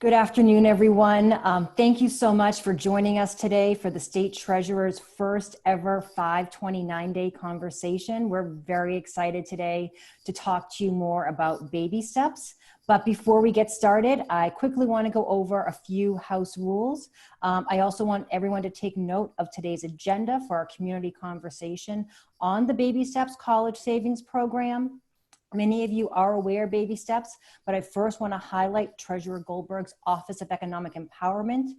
Good afternoon, everyone. Thank you so much for joining us today for the State Treasurer's first ever 529-day conversation. We're very excited today to talk to you more about baby steps. But before we get started, I quickly want to go over a few house rules. I also want everyone to take note of today's agenda for our community conversation on the Baby Steps College Savings Program. Many of you are aware of Baby Steps, but I first want to highlight Treasurer Goldberg's Office of Economic Empowerment.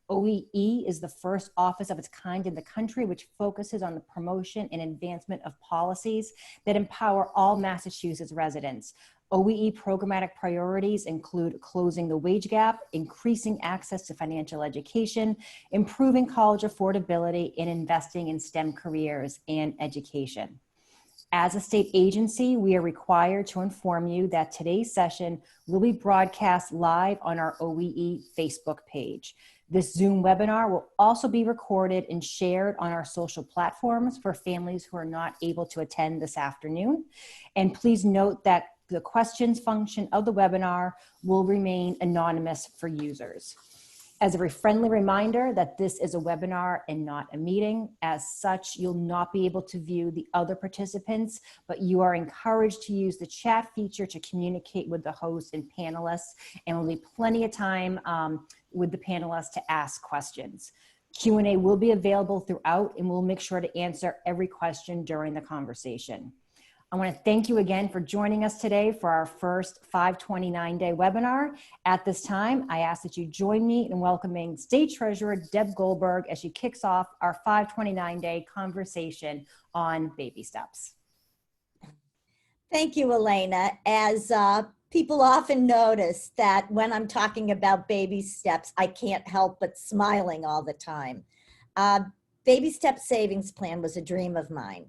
OEE is the first office of its kind in the country, which focuses on the promotion and advancement of policies that empower all Massachusetts residents. OEE programmatic priorities include closing the wage gap, increasing access to financial education, improving college affordability, and investing in STEM careers and education. As a state agency, we are required to inform you that today's session will be broadcast live on our OEE Facebook page. This Zoom webinar will also be recorded and shared on our social platforms for families who are not able to attend this afternoon. And please note that the questions function of the webinar will remain anonymous for users. As a friendly reminder that this is a webinar and not a meeting. As such, you'll not be able to view the other participants, but you are encouraged to use the chat feature to communicate with the host and panelists, and will be plenty of time with the panelists to ask questions. Q&A will be available throughout, and we'll make sure to answer every question during the conversation. I want to thank you again for joining us today for our first 529-day webinar. At this time, I ask that you join me in welcoming State Treasurer Deb Goldberg as she kicks off our 529-day conversation on baby steps. Thank you, Elena. As people often notice that when I'm talking about baby steps, I can't help but smiling all the time. Baby Steps Savings Plan was a dream of mine.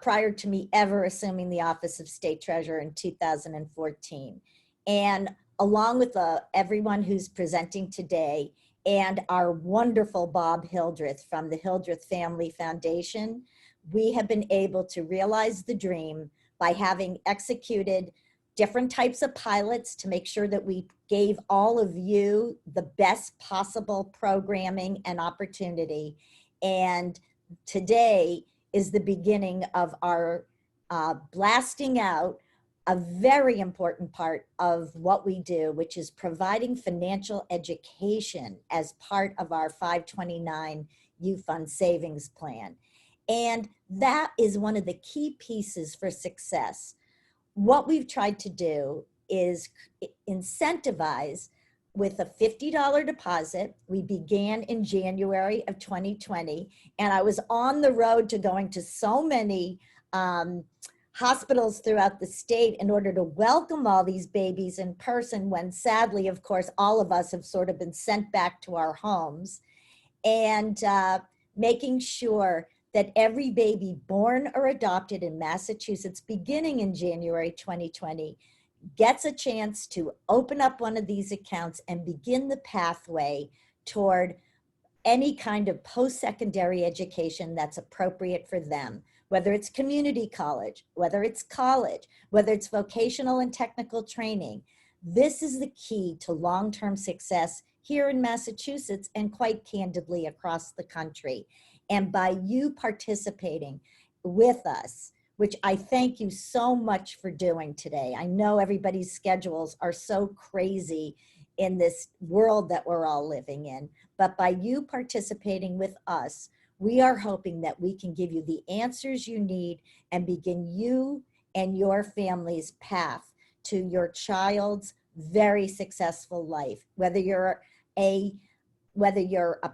Prior to me ever assuming the office of State Treasurer in 2014. And along with everyone who's presenting today and our wonderful Bob Hildreth from the Hildreth Family Foundation, we have been able to realize the dream by having executed different types of pilots to make sure that we gave all of you the best possible programming and opportunity. And today is the beginning of our blasting out a very important part of what we do, which is providing financial education as part of our 529 U Fund Savings Plan. And that is one of the key pieces for success. What we've tried to do is incentivize with a $50 deposit. We began in January of 2020, and I was on the road to going to so many hospitals throughout the state in order to welcome all these babies in person, when sadly, of course, all of us have sort of been sent back to our homes, and making sure that every baby born or adopted in Massachusetts beginning in January 2020 gets a chance to open up one of these accounts and begin the pathway toward any kind of post-secondary education that's appropriate for them, whether it's community college, whether it's vocational and technical training. This is the key to long-term success here in Massachusetts and quite candidly across the country. And by you participating with us, which I thank you so much for doing today. I know everybody's schedules are so crazy in this world that we're all living in, but by you participating with us, we are hoping that we can give you the answers you need and begin you and your family's path to your child's very successful life, whether you're a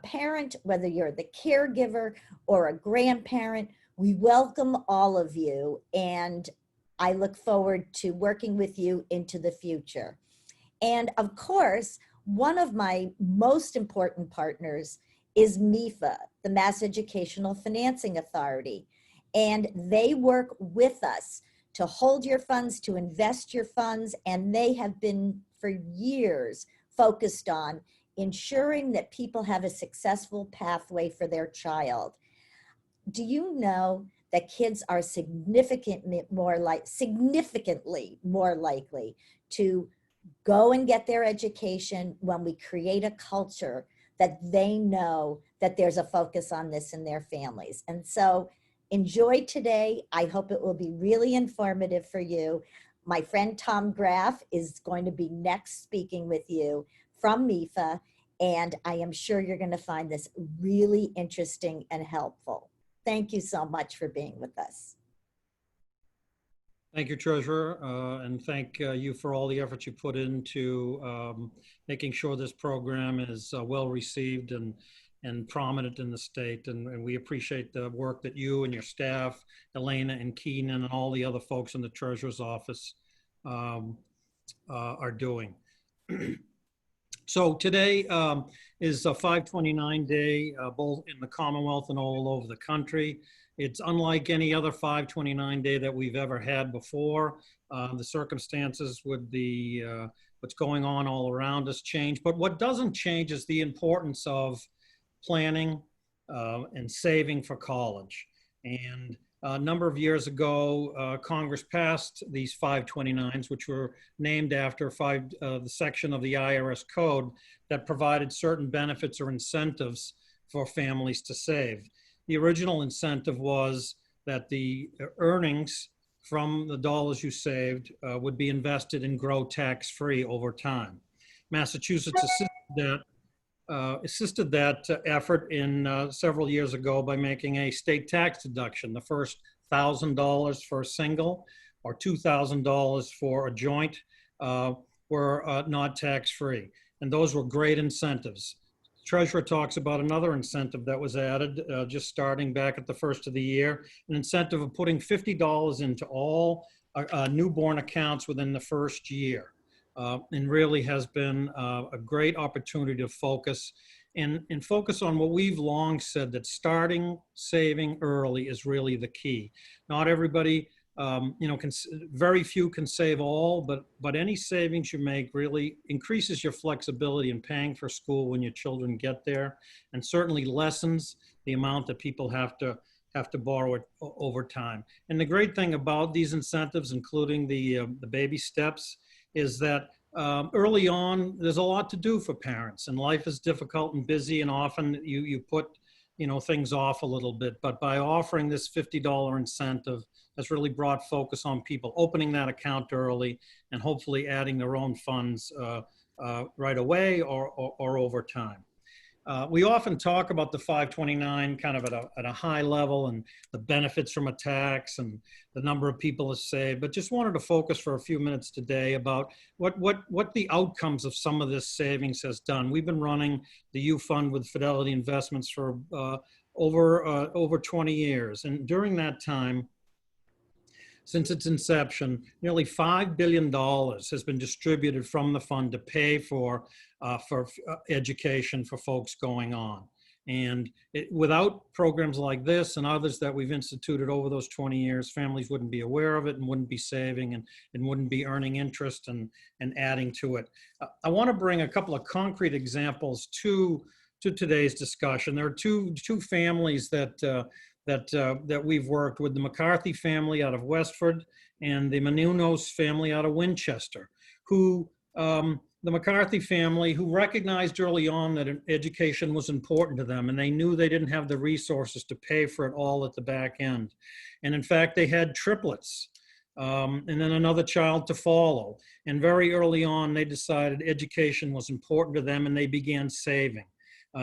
parent, whether you're the caregiver or a grandparent. We welcome all of you, and I look forward to working with you into the future. And of course, one of my most important partners is MEFA, the Mass Educational Financing Authority. And they work with us to hold your funds, to invest your funds, and they have been for years focused on ensuring that people have a successful pathway for their child. Do you know that kids are significantly more likely to go and get their education, when we create a culture that they know that there's a focus on this in their families. And so enjoy today. I hope it will be really informative for you. My friend Tom Graf is going to be next speaking with you from MEFA, and I am sure you're going to find this really interesting and helpful. Thank you so much for being with us. Thank you, Treasurer, and thank you for all the efforts you put into making sure this program is well received and prominent in the state. And we appreciate the work that you and your staff, Elena and Keenan, and all the other folks in the Treasurer's office are doing. So today is a 529 day, both in the Commonwealth and all over the country. It's unlike any other 529 day that we've ever had before. The circumstances with the what's going on all around us change, but what doesn't change is the importance of planning and saving for college. And a number of years ago, Congress passed these 529s, which were named after the section of the IRS code that provided certain benefits or incentives for families to save. The original incentive was that the earnings from the dollars you saved would be invested and grow tax-free over time. Massachusetts assisted that effort in several years ago by making a state tax deduction. The first $1,000 for a single or $2,000 for a joint were not tax-free. And those were great incentives. Treasurer talks about another incentive that was added just starting back at the first of the year, an incentive of putting $50 into all newborn accounts within the first year. And really has been a great opportunity to focus and focus on what we've long said, that starting saving early is really the key. Not everybody, very few can save all, but any savings you make really increases your flexibility in paying for school when your children get there, and certainly lessens the amount that people have to borrow it over time. And the great thing about these incentives, including the baby steps, is that early on, there's a lot to do for parents, and life is difficult and busy, and often you put things off a little bit. But by offering this $50 incentive, has really brought focus on people opening that account early and hopefully adding their own funds right away or over time. We often talk about the 529 kind of at a high level and the benefits from a tax and the number of people to save, but just wanted to focus for a few minutes today about what the outcomes of some of this savings has done. We've been running the U Fund with Fidelity Investments for over 20 years. And during that time, since its inception, nearly $5 billion has been distributed from the fund to pay for education for folks going on. And without programs like this and others that we've instituted over those 20 years, families wouldn't be aware of it and wouldn't be saving and wouldn't be earning interest and adding to it. I want to bring a couple of concrete examples to today's discussion. There are two families that we've worked with, the McCarthy family out of Westford and the Menounos family out of Winchester, who the McCarthy family, who recognized early on that education was important to them, and they knew they didn't have the resources to pay for it all at the back end. And in fact, they had triplets and then another child to follow. And very early on, they decided education was important to them, and they began saving.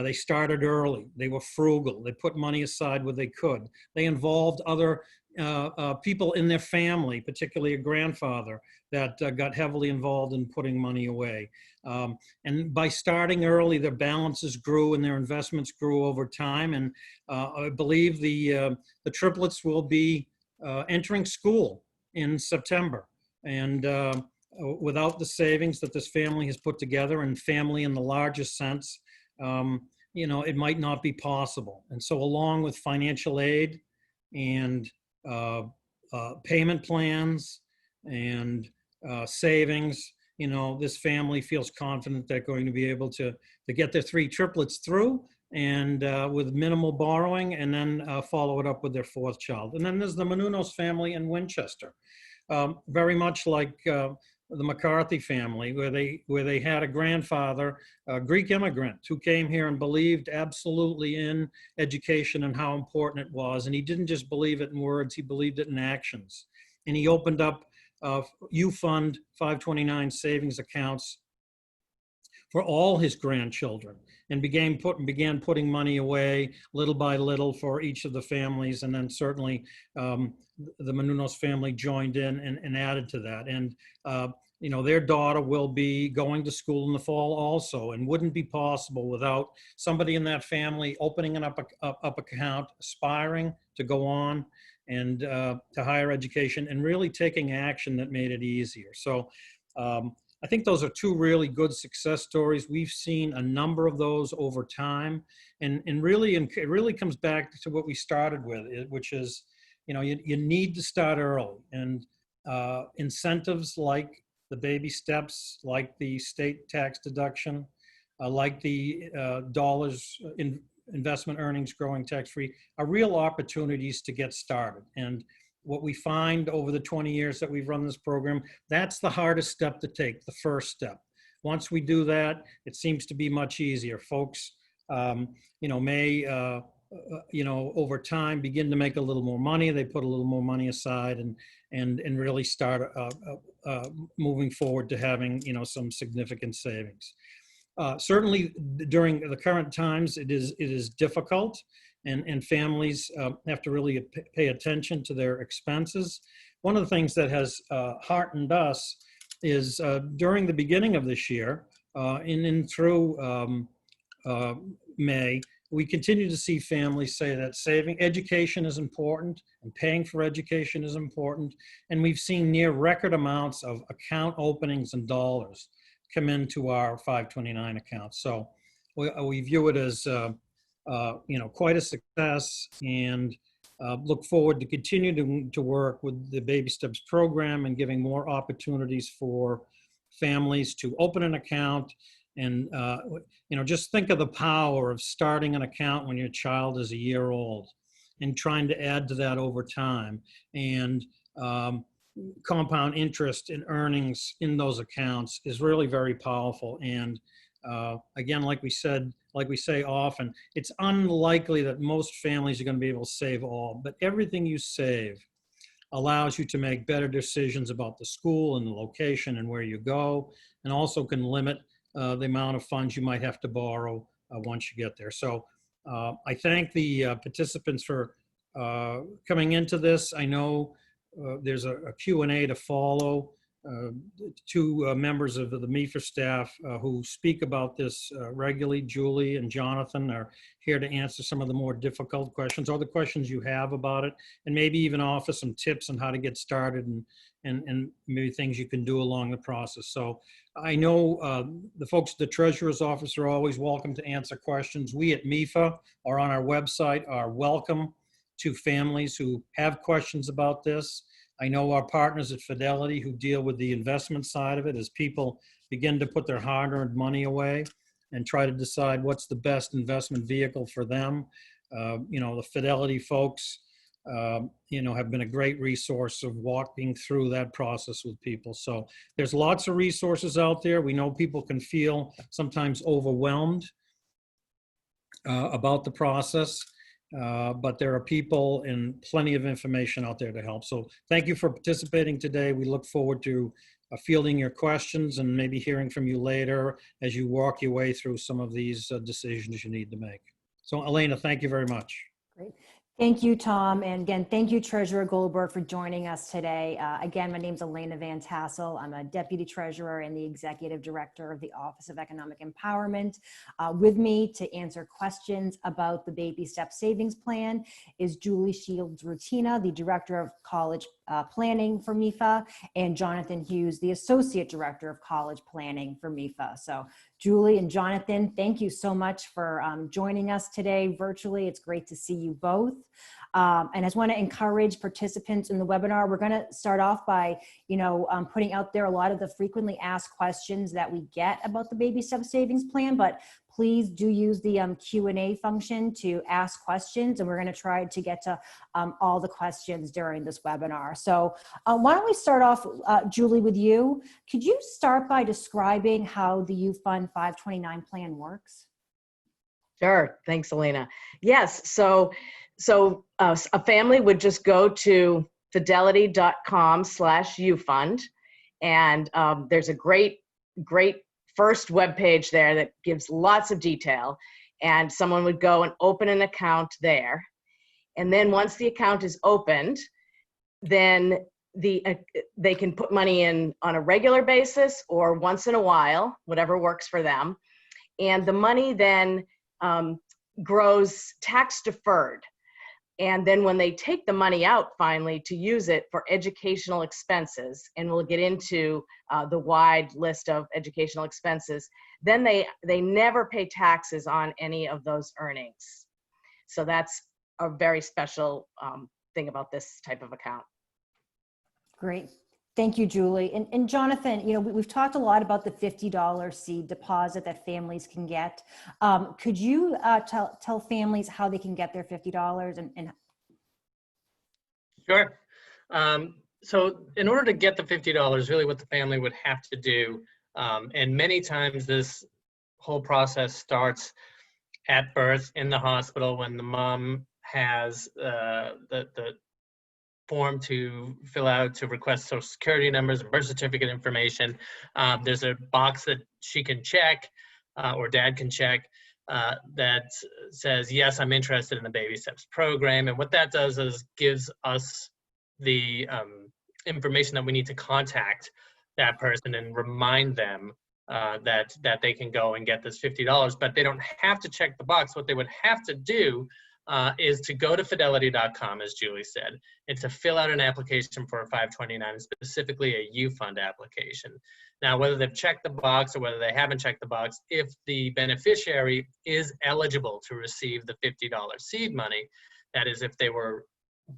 They started early. They were frugal. They put money aside where they could. They involved other people in their family, particularly a grandfather that got heavily involved in putting money away. And by starting early, their balances grew and their investments grew over time. And I believe the triplets will be entering school in September. And without the savings that this family has put together, and family in the largest sense, it might not be possible. And so along with financial aid and payment plans and savings, this family feels confident they're going to be able to get their three triplets through and with minimal borrowing, and then follow it up with their fourth child. And then there's the Menounos family in Winchester. Very much like the McCarthy family, where they had a grandfather, a Greek immigrant, who came here and believed absolutely in education and how important it was. And he didn't just believe it in words, he believed it in actions. And he opened up U Fund 529 savings accounts for all his grandchildren, and began putting money away little by little for each of the families. And then certainly the Menounos family joined in and added to that. And their daughter will be going to school in the fall also, and wouldn't be possible without somebody in that family opening an up account, aspiring to go on and to higher education, and really taking action that made it easier. So I think those are two really good success stories. We've seen a number of those over time, and it really comes back to what we started with, which is, you need to start early, and incentives like the baby steps, like the state tax deduction, like the dollars in investment earnings growing tax-free, are real opportunities to get started. And what we find over the 20 years that we've run this program, that's the hardest step to take, the first step. Once we do that, it seems to be much easier. Folks, may, over time begin to make a little more money. They put a little more money aside and really start moving forward to having, some significant savings. Certainly during the current times, it is difficult. And families have to really pay attention to their expenses. One of the things that has heartened us is during the beginning of this year and through May, we continue to see families say that education is important and paying for education is important. And we've seen near record amounts of account openings and dollars come into our 529 accounts. So we view it as quite a success, and look forward to continuing to work with the Baby Steps program and giving more opportunities for families to open an account. And, just think of the power of starting an account when your child is a year old and trying to add to that over time, and compound interest in earnings in those accounts is really very powerful. And again, like we say often, it's unlikely that most families are going to be able to save all, but everything you save allows you to make better decisions about the school and the location and where you go, and also can limit the amount of funds you might have to borrow once you get there. So I thank the participants for coming into this. I know there's a Q&A to follow. Two members of the MEFA staff who speak about this regularly, Julie and Jonathan, are here to answer some of the more difficult questions or the questions you have about it, and maybe even offer some tips on how to get started and maybe things you can do along the process. So I know the folks at the Treasurer's Office are always welcome to answer questions. We at MEFA or on our website are welcome to families who have questions about this. I know our partners at Fidelity who deal with the investment side of it, as people begin to put their hard-earned money away and try to decide what's the best investment vehicle for them. The Fidelity folks, have been a great resource of walking through that process with people. So there's lots of resources out there. We know people can feel sometimes overwhelmed about the process. But there are people and plenty of information out there to help. So thank you for participating today. We look forward to fielding your questions and maybe hearing from you later as you walk your way through some of these decisions you need to make. So Elena, thank you very much. Great. Thank you, Tom. And again, thank you, Treasurer Goldberg, for joining us today. Again, my name is Elena Van Tassel. I'm a Deputy Treasurer and the Executive Director of the Office of Economic Empowerment. With me to answer questions about the Baby Steps Savings Plan is Julie Shields-Rutina, the Director of College Planning for MEFA, and Jonathan Hughes, the Associate Director of College Planning for MEFA. So Julie and Jonathan, thank you so much for joining us today virtually. It's great to see you both. And I just want to encourage participants in the webinar. We're going to start off by, putting out there a lot of the frequently asked questions that we get about the Baby Steps Savings Plan, but please do use the Q&A function to ask questions, and we're going to try to get to all the questions during this webinar. So why don't we start off, Julie, with you. Could you start by describing how the U Fund 529 plan works? Sure. Thanks, Elena. Yes. So a family would just go to fidelity.com/ufund, and there's a great first web page there that gives lots of detail, and someone would go and open an account there. And then once the account is opened, then they can put money in on a regular basis or once in a while, whatever works for them. And the money then grows tax deferred. And then when they take the money out finally to use it for educational expenses, and we'll get into the wide list of educational expenses, then they never pay taxes on any of those earnings. So that's a very special thing about this type of account. Great. Thank you, Julie. And Jonathan, you know, we've talked a lot about the $50 seed deposit that families can get. Could you tell families how they can get their $50 and Sure. So in order to get the $50, really what the family would have to do, and many times this whole process starts at birth in the hospital when the mom has the form to fill out to request social security numbers and birth certificate information. There's a box that she can check or dad can check that says, yes, I'm interested in the BabySteps program. And what that does is gives us the information that we need to contact that person and remind them that they can go and get this $50, but they don't have to check the box. What they would have to do is to go to fidelity.com, as Julie said, and to fill out an application for a 529, specifically a U Fund application. Now, whether they've checked the box or whether they haven't checked the box, if the beneficiary is eligible to receive the $50 seed money, that is, if they were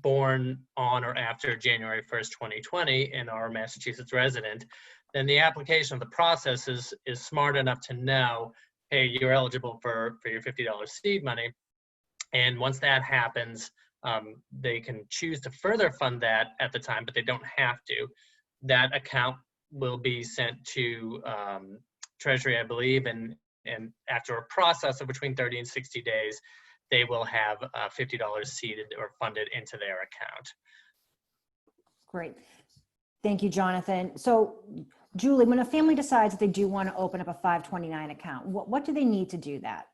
born on or after January 1st, 2020 and are a Massachusetts resident, then the application of the process is smart enough to know, hey, you're eligible for your $50 seed money. And once that happens, they can choose to further fund that at the time, but they don't have to. That account will be sent to Treasury, I believe, and after a process of between 30 and 60 days, they will have $50 seeded or funded into their account. Great. Thank you, Jonathan. So, Julie, when a family decides that they do want to open up a 529 account, what do they need to do that?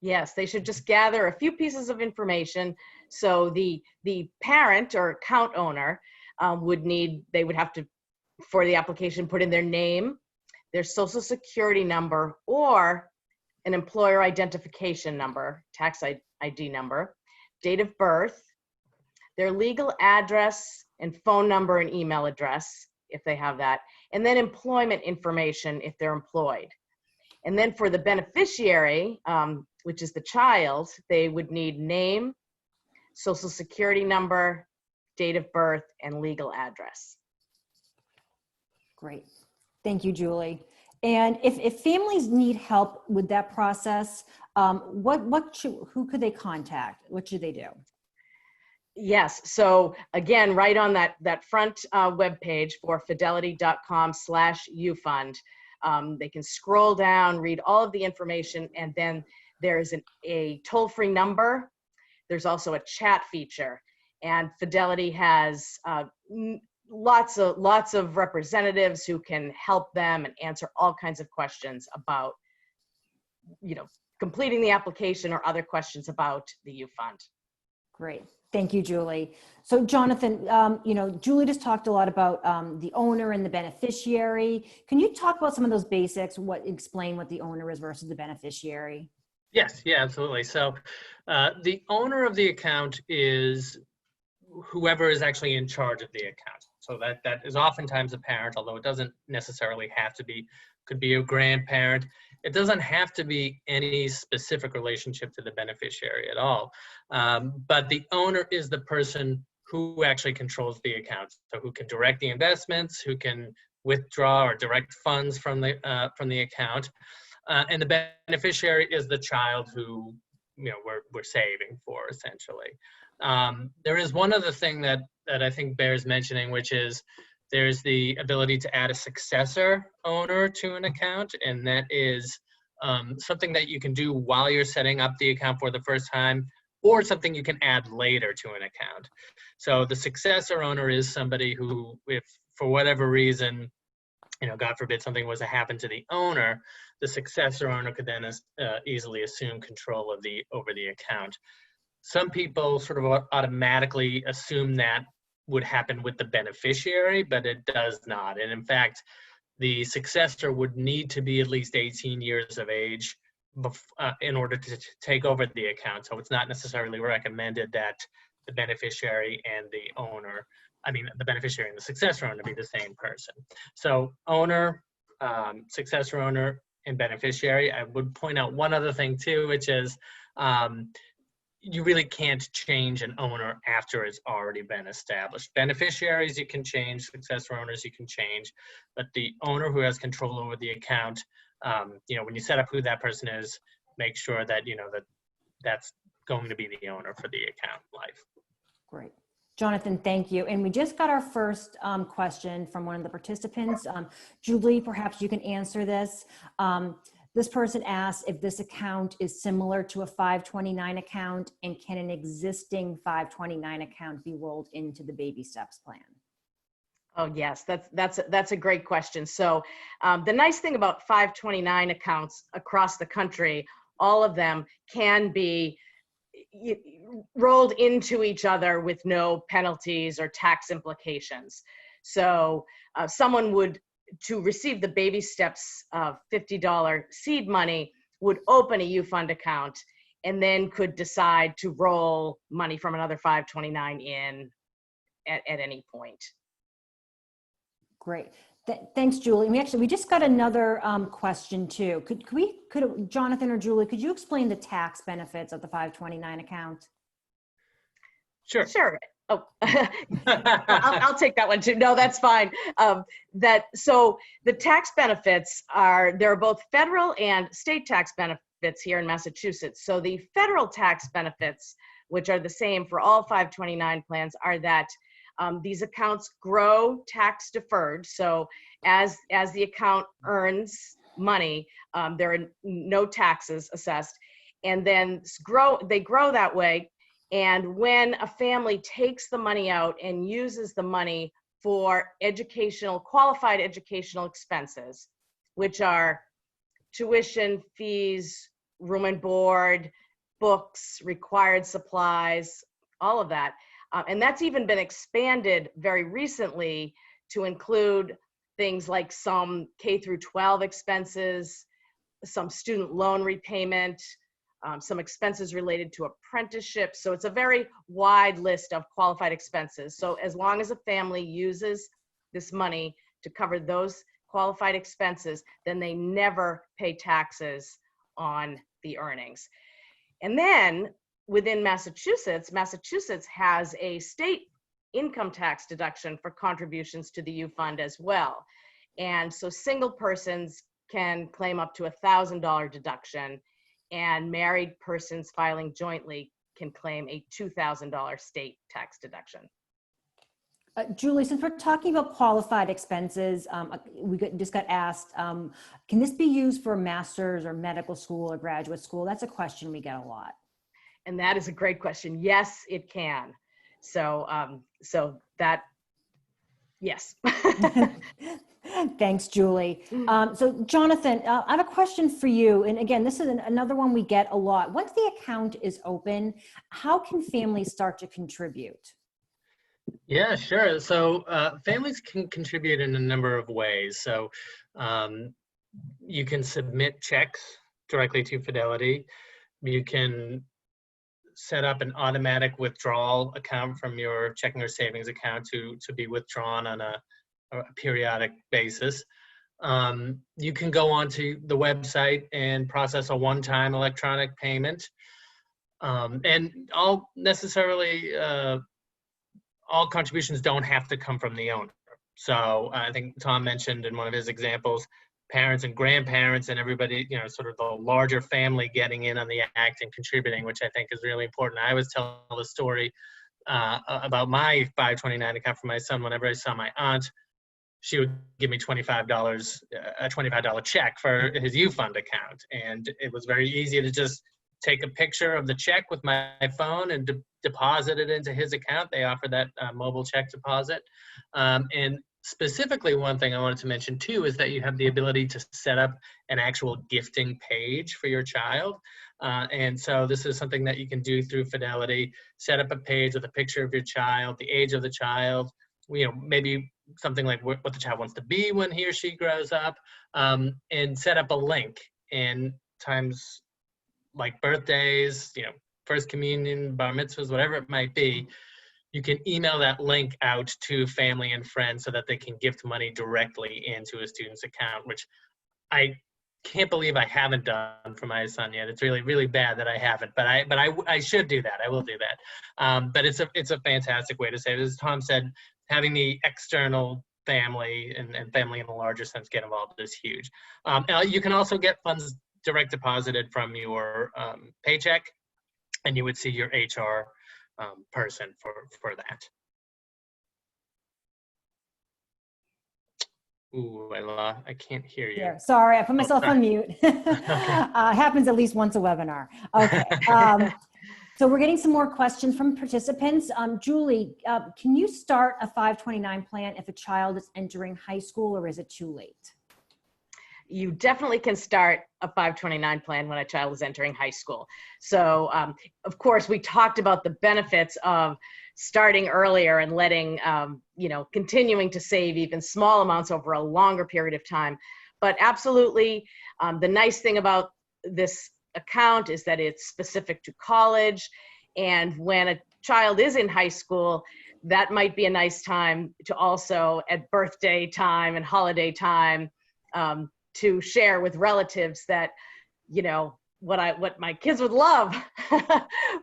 Yes, they should just gather a few pieces of information. So the parent or account owner they would have to, for the application, put in their name, their social security number, or an employer identification number, tax ID number, date of birth, their legal address and phone number and email address, if they have that, and then employment information if they're employed. And then for the beneficiary, which is the child, they would need name, social security number, date of birth, and legal address. Great. Thank you, Julie. And if families need help with that process, who could they contact? What should they do? Yes. So again, right on that front web page for fidelity.com/ufund, they can scroll down, read all of the information, and then there's a toll-free number. There's also a chat feature, and Fidelity has lots of representatives who can help them and answer all kinds of questions about, completing the application or other questions about the U Fund. Great. Thank you, Julie. So Jonathan, Julie just talked a lot about the owner and the beneficiary. Can you talk about some of those basics, explain what the owner is versus the beneficiary? Yes, yeah, absolutely. So the owner of the account is whoever is actually in charge of the account. So that is oftentimes a parent, although it doesn't necessarily have to be, could be a grandparent. It doesn't have to be any specific relationship to the beneficiary at all. But the owner is the person who actually controls the account. So who can direct the investments, who can withdraw or direct funds from the account. And the beneficiary is the child who, you know, we're saving for, essentially. There is one other thing that I think bears mentioning, which is there's the ability to add a successor owner to an account, and that is something that you can do while you're setting up the account for the first time, or something you can add later to an account. So the successor owner is somebody who, if for whatever reason, you know, God forbid something was to happen to the owner, the successor owner could then easily assume control of over the account. Some people sort of automatically assume that would happen with the beneficiary, but it does not. And in fact, the successor would need to be at least 18 years of age in order to take over the account. So it's not necessarily recommended that the beneficiary and the owner, the beneficiary and the successor owner be the same person. So owner, successor owner, and beneficiary. I would point out one other thing too, which is you really can't change an owner after it's already been established. Beneficiaries you can change, successor owners you can change, but the owner who has control over the account, when you set up who that person is, make sure that that's going to be the owner for the account life. Great. Jonathan, thank you. And we just got our first question from one of the participants. Julie, perhaps you can answer this. This person asked if this account is similar to a 529 account, and can an existing 529 account be rolled into the BabySteps plan? Oh yes, that's a great question. So the nice thing about 529 accounts across the country, all of them can be rolled into each other with no penalties or tax implications. So someone would, to receive the BabySteps $50 seed money, would open a U-Fund account and then could decide to roll money from another 529 in at any point. Great. Thanks, Julie. We just got another question too. Could Jonathan or Julie, could you explain the tax benefits of the 529 account? Sure. Oh, I'll take that one too. No, that's fine. So the tax benefits there are both federal and state tax benefits here in Massachusetts. So the federal tax benefits, which are the same for all 529 plans, are that these accounts grow tax deferred. So as the account earns money, there are no taxes assessed, and then they grow that way. And when a family takes the money out and uses the money for qualified educational expenses, which are tuition, fees, room and board, books, required supplies, all of that. And that's even been expanded very recently to include things like some K through 12 expenses, some student loan repayment, some expenses related to apprenticeship. So it's a very wide list of qualified expenses. So as long as a family uses this money to cover those qualified expenses, then they never pay taxes on the earnings. And then within Massachusetts has a state income tax deduction for contributions to the U-Fund as well. And so single persons can claim up to $1,000 deduction, and married persons filing jointly can claim a $2,000 state tax deduction. Julie, since we're talking about qualified expenses, we just got asked, can this be used for a master's or medical school or graduate school? That's a question we get a lot. And that is a great question. Yes, it can. So, yes. Thanks, Julie. So Jonathan, I have a question for you. And again, this is another one we get a lot. Once the account is open, how can families start to contribute? Yeah, sure. So families can contribute in a number of ways. So you can submit checks directly to Fidelity. You can set up an automatic withdrawal account from your checking or savings account to be withdrawn on a periodic basis. You can go onto the website and process a one-time electronic payment. And all contributions don't have to come from the owner. So I think Tom mentioned in one of his examples, parents and grandparents and everybody, sort of the larger family getting in on the act and contributing, which I think is really important. I always tell the story about my 529 account for my son. Whenever I saw my aunt, she would give me $25, a $25 check for his U Fund account. And it was very easy to just take a picture of the check with my phone and deposit it into his account. They offer that mobile check deposit. And specifically, one thing I wanted to mention too is that you have the ability to set up an actual gifting page for your child. And so this is something that you can do through Fidelity. Set up a page with a picture of your child, the age of the child, maybe something like what the child wants to be when he or she grows up, and set up a link. And times like birthdays, first communion, bar mitzvahs, whatever it might be, you can email that link out to family and friends so that they can gift money directly into a student's account, which I can't believe I haven't done for my son yet. It's really, really bad that I haven't, but I should do that. I will do that. But it's a fantastic way to save. As Tom said, having the external family and family in a larger sense get involved is huge. You can also get funds direct deposited from your paycheck, and you would see your HR person for that. Ooh, I can't hear you. Yeah, sorry, I put myself on mute. Okay. Happens at least once a webinar. Okay. So we're getting some more questions from participants. Julie, can you start a 529 plan if a child is entering high school, or is it too late? You definitely can start a 529 plan when a child is entering high school. So, of course, we talked about the benefits of starting earlier and letting, continuing to save even small amounts over a longer period of time. But absolutely, the nice thing about this account is that it's specific to college. And when a child is in high school, that might be a nice time to also, at birthday time and holiday time, to share with relatives that, what my kids would love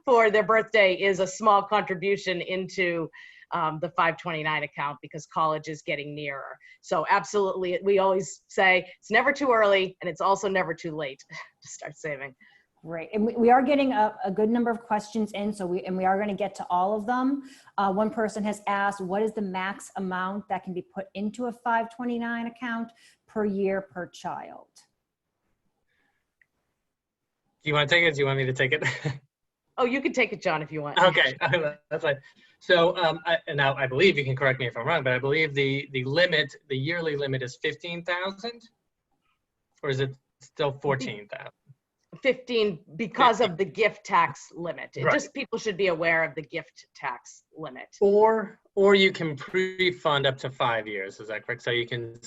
for their birthday is a small contribution into the 529 account, because college is getting nearer. So absolutely, we always say it's never too early, and it's also never too late to start saving. Great, and we are getting a good number of questions in, so we are going to get to all of them. One person has asked, what is the max amount that can be put into a 529 account per year per child? Do you want to take it? Do you want me to take it? Oh, you can take it, John, if you want. Okay, that's fine. So, and now I believe, you can correct me if I'm wrong, but I believe the yearly limit is 15,000, or is it still 14,000? 15 because of the gift tax limit. Right. Just people should be aware of the gift tax limit. Or you can pre-fund up to 5 years. Is that correct? So you can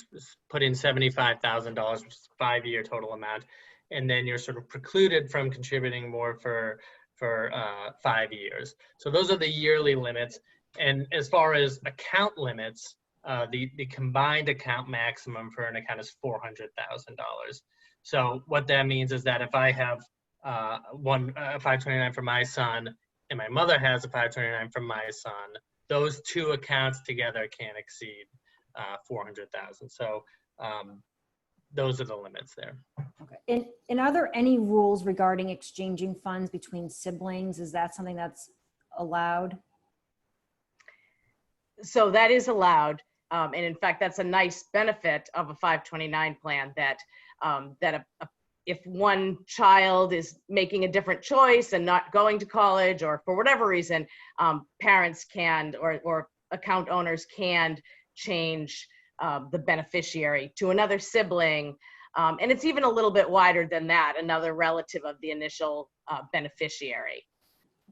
put in $75,000, which is a 5-year total amount, and then you're sort of precluded from contributing more for 5 years. So those are the yearly limits. And as far as account limits, the combined account maximum for an account is $400,000. So what that means is that if I have a 529 for my son, and my mother has a 529 for my son, those two accounts together can't exceed 400,000. So those are the limits there. Okay. And are there any rules regarding exchanging funds between siblings? Is that something that's allowed? So that is allowed. And in fact, that's a nice benefit of a 529 plan, that if one child is making a different choice and not going to college, or for whatever reason, parents can, or account owners can change the beneficiary to another sibling. And it's even a little bit wider than that, another relative of the initial beneficiary.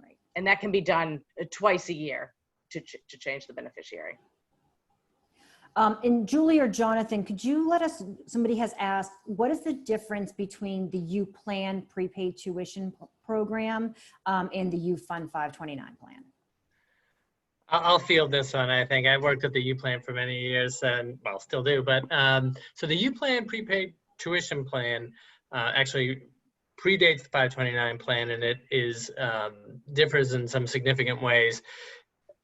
Right. And that can be done twice a year to change the beneficiary. And Julie or Jonathan, could you let us, somebody has asked, what is the difference between the U Plan prepaid tuition program and the U Fund 529 plan? I'll field this one. I think I've worked at the U Plan for many years, and well, still do. But so the U Plan prepaid tuition plan actually predates the 529 plan, and it is differs in some significant ways.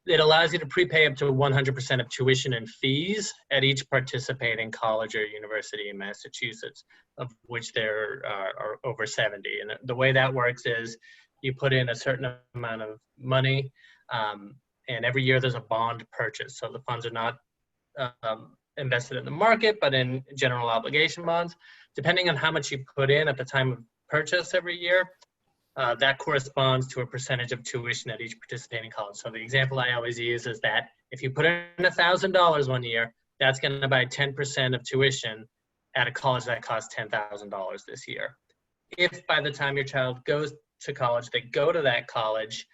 it allows you to prepay up to 100% of tuition and fees at each participating college or university in Massachusetts, of which there are over 70. And the way that works is you put in a certain amount of money, and every year there's a bond purchase. So the funds are not invested in the market, but in general obligation bonds. Depending on how much you put in at the time of purchase every year, that corresponds to a percentage of tuition at each participating college. So the example I always use is that if you put in $1,000 one year, that's going to buy 10% of tuition at a college that costs $10,000 this year. If by the time your child goes to college, they go to that college,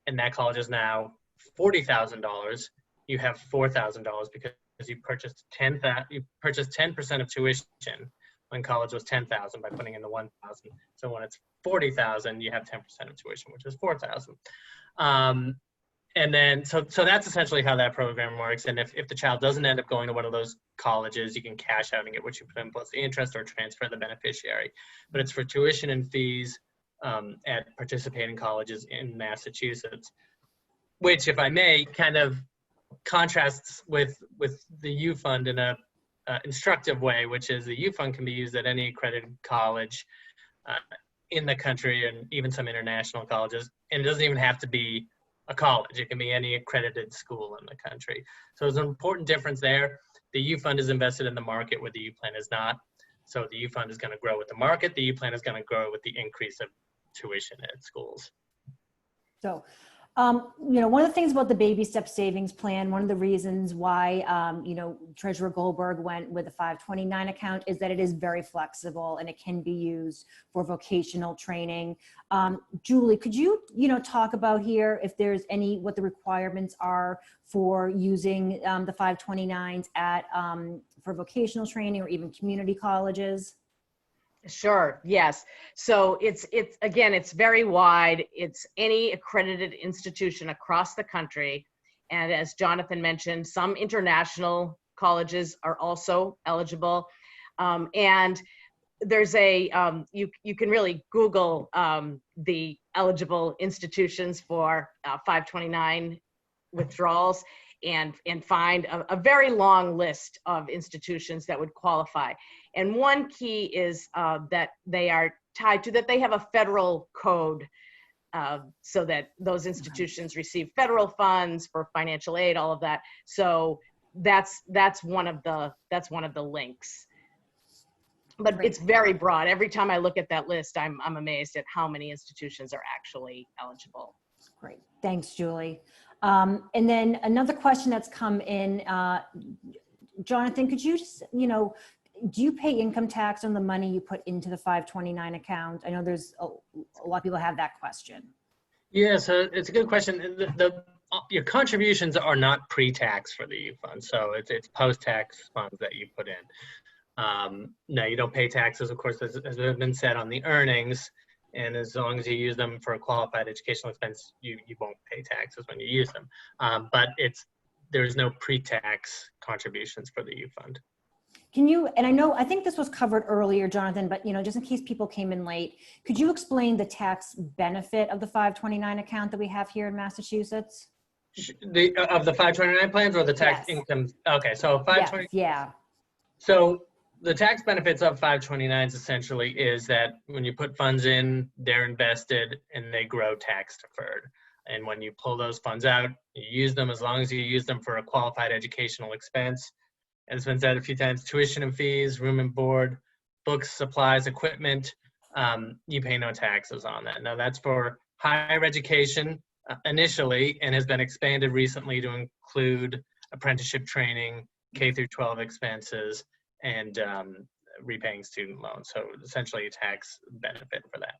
and that college is now $40,000, you have $4,000 because you purchased 10% of tuition when college was 10,000 by putting in the 1,000. So when it's 40,000, you have 10% of tuition, which is 4,000. And then, so that's essentially how that program works. And if the child doesn't end up going to one of those colleges, you can cash out and get what you put in plus the interest, or transfer the beneficiary. But it's for tuition and fees at participating colleges in Massachusetts, which, if I may, kind of contrasts with the U Fund in a instructive way, which is the U Fund can be used at any accredited college in the country, and even some international colleges. And it doesn't even have to be a college. It can be any accredited school in the country. So there's an important difference there. The U Fund is invested in the market where the U Plan is not. So the U Fund is going to grow with the market. The U Plan is going to grow with the increase of tuition at schools. So, one of the things about the BabySteps Savings Plan, one of the reasons why, Treasurer Goldberg went with a 529 account is that it is very flexible and it can be used for vocational training. Julie, could you, talk about here if there's what the requirements are for using the 529s for vocational training or even community colleges? Sure. Yes. So it's very wide. It's any accredited institution across the country. And as Jonathan mentioned, some international colleges are also eligible. And there's you can really Google the eligible institutions for 529 withdrawals and find a very long list of institutions that would qualify. And one key is that they are tied to that they have a federal code, so that those institutions receive federal funds for financial aid, all of that. So that's one of the links. But Great. It's very broad. Every time I look at that list, I'm amazed at how many institutions are actually eligible. Great. Thanks, Julie. And then another question that's come in, Jonathan, could you just, do you pay income tax on the money you put into the 529 account? I know there's a lot of people have that question. Yeah, so it's a good question. Your contributions are not pre-tax for the U Fund, so it's post-tax funds that you put in. No, you don't pay taxes, of course, as has been said, on the earnings. And as long as you use them for a qualified educational expense, you won't pay taxes when you use them. But there's no pre-tax contributions for the U Fund. Can you, and I think this was covered earlier, Jonathan, but just in case people came in late, could you explain the tax benefit of the 529 account that we have here in Massachusetts? Of the 529 plans or the tax income? Okay, so 529. Yeah. So the tax benefits of 529s essentially is that when you put funds in, they're invested and they grow tax deferred. And when you pull those funds out, you use them as long as you use them for a qualified educational expense. As it's been said a few times, tuition and fees, room and board, books, supplies, equipment, you pay no taxes on that. Now that's for higher education initially, and has been expanded recently to include apprenticeship training, K through 12 expenses, and repaying student loans. So essentially a tax benefit for that.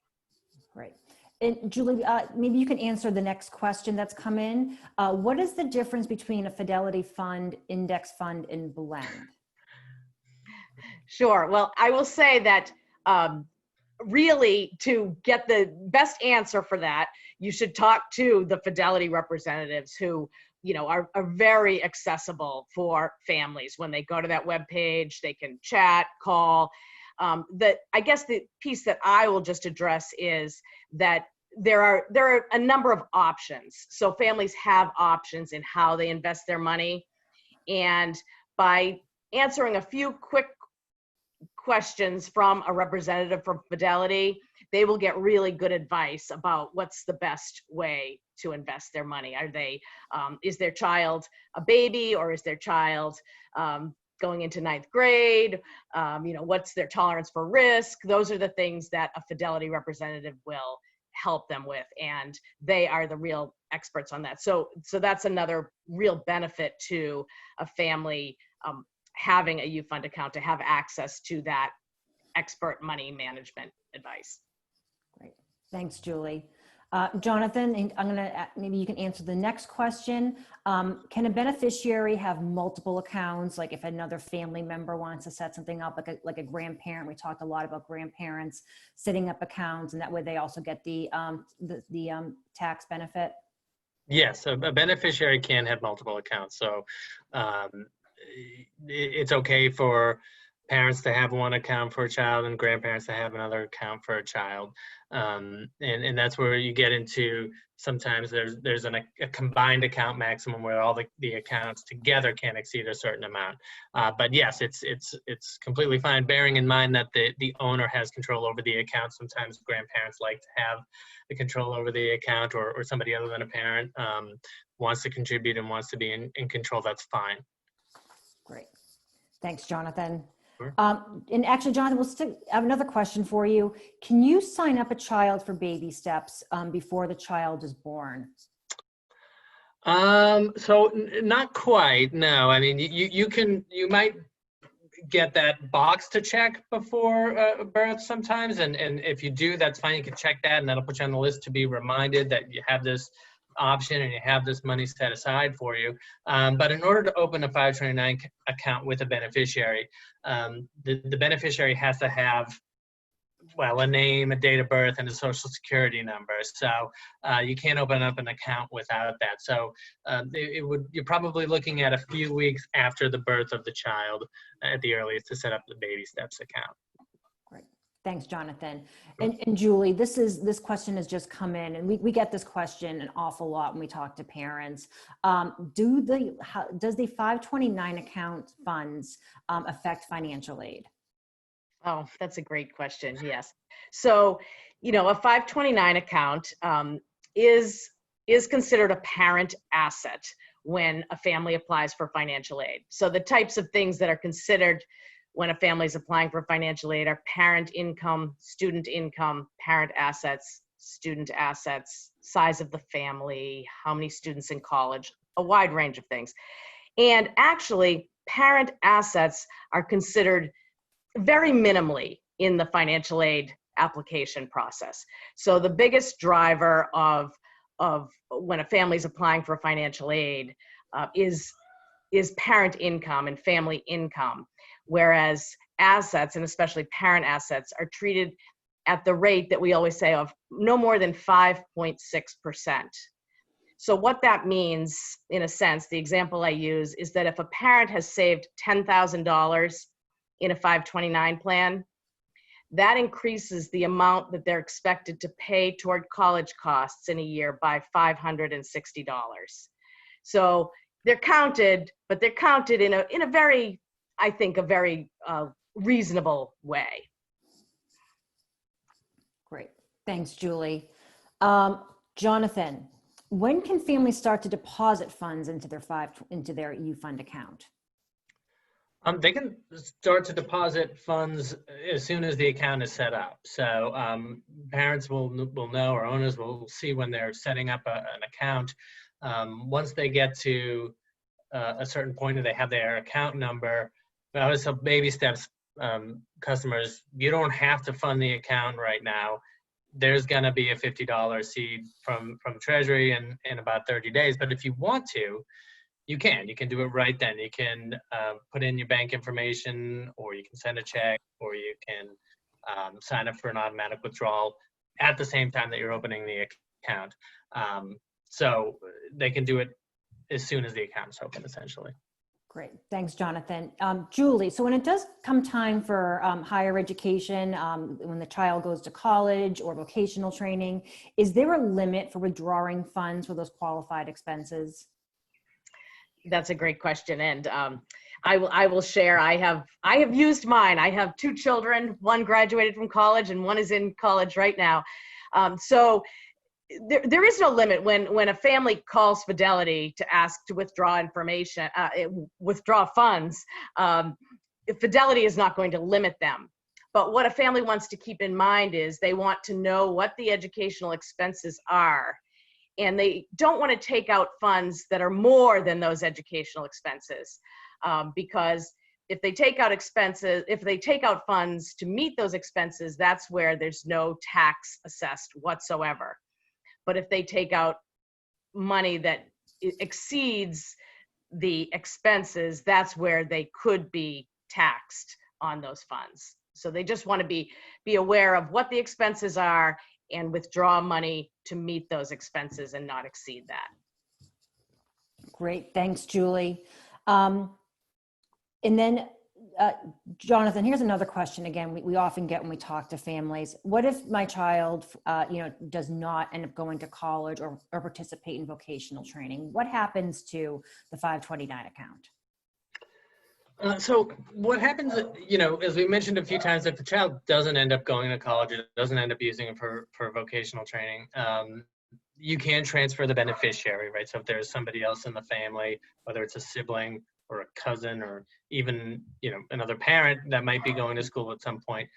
Great. And Julie, maybe you can answer the next question that's come in. What is the difference between a Fidelity fund, index fund, and blend? Sure. Well, I will say that really to get the best answer for that, you should talk to the Fidelity representatives who are very accessible for families. When they go to that webpage, they can chat, call. I guess the piece that I will just address is that there are a number of options. So families have options in how they invest their money. And by answering a few quick questions from a representative from Fidelity, they will get really good advice about what's the best way to invest their money. Are they, is their child a baby, or is their child going into 9th grade? What's their tolerance for risk? Those are the things that a Fidelity representative will help them with, and they are the real experts on that. So that's another real benefit to a family having a U Fund account, to have access to that expert money management advice. Great. Thanks, Julie. Jonathan, I'm gonna, maybe you can answer the next question. Can a beneficiary have multiple accounts? Like if another family member wants to set something up, like a grandparent, we talked a lot about grandparents setting up accounts, and that way they also get the tax benefit. Yes, a beneficiary can have multiple accounts. So it's okay for parents to have one account for a child and grandparents to have another account for a child. And that's where you get into, sometimes there's a combined account maximum where all the accounts together can't exceed a certain amount. But yes, it's completely fine, bearing in mind that the owner has control over the account. Sometimes grandparents like to have the control over the account, or somebody other than a parent wants to contribute and wants to be in control. That's fine. Great. Thanks, Jonathan. Sure. And actually, Jonathan, I have another question for you. Can you sign up a child for Baby Steps before the child is born? So not quite, no. I mean, you might get that box to check before birth sometimes, and if you do, that's fine. You can check that, and that'll put you on the list to be reminded that you have this option and you have this money set aside for you. But in order to open a 529 account with a beneficiary, the beneficiary has to have, well, a name, a date of birth, and a social security number. So you can't open up an account without that. So you're probably looking at a few weeks after the birth of the child at the earliest to set up the Baby Steps account. Great. Thanks, Jonathan. And Julie, this question has just come in, and we get this question an awful lot when we talk to parents. Does the 529 account funds affect financial aid? Oh, that's a great question. Yes. So, a 529 account is considered a parent asset when a family applies for financial aid. So the types of things that are considered when a family is applying for financial aid are parent income, student income, parent assets, student assets, size of the family, how many students in college, a wide range of things. And actually, parent assets are considered very minimally in the financial aid application process. So the biggest driver of when a family is applying for financial aid is parent income and family income, whereas assets, and especially parent assets, are treated at the rate that we always say of no more than 5.6%. So what that means, in a sense, the example I use is that if a parent has saved $10,000 in a 529 plan, that increases the amount that they're expected to pay toward college costs in a year by $560. So they're counted, but they're counted in a very, I think, a very reasonable way. Great. Thanks, Julie. Jonathan, when can families start to deposit funds into their U Fund account? They can start to deposit funds as soon as the account is set up. So parents will know, or owners will see when they're setting up an account. Once they get to a certain point and they have their account number, so Baby Steps customers, you don't have to fund the account right now. There's going to be a $50 seed from Treasury in about 30 days. But if you want to, you can do it right then. You can put in your bank information, or you can send a check, or you can sign up for an automatic withdrawal at the same time that you're opening the account. So they can do it as soon as the account is open, essentially. Great. Thanks, Jonathan. Julie, so when it does come time for higher education, when the child goes to college or vocational training, is there a limit for withdrawing funds for those qualified expenses? That's a great question. And I will share, I have used mine. I have 2 children, one graduated from college and one is in college right now. So there is no limit when a family calls Fidelity to ask to withdraw information, withdraw funds. Fidelity is not going to limit them. But what a family wants to keep in mind is they want to know what the educational expenses are. And they don't want to take out funds that are more than those educational expenses. Because if they take out funds to meet those expenses, that's where there's no tax assessed whatsoever. But if they take out money that exceeds the expenses, that's where they could be taxed on those funds. So they just want to be aware of what the expenses are and withdraw money to meet those expenses and not exceed that. Great. Thanks, Julie. And then Jonathan, here's another question. Again, we often get when we talk to families. What if my child, does not end up going to college or participate in vocational training? What happens to the 529 account? So what happens, as we mentioned a few times, if the child doesn't end up going to college, or doesn't end up using it for vocational training, you can transfer the beneficiary, right? So if there's somebody else in the family, whether it's a sibling or a cousin, or even another parent that might be going to school at some point,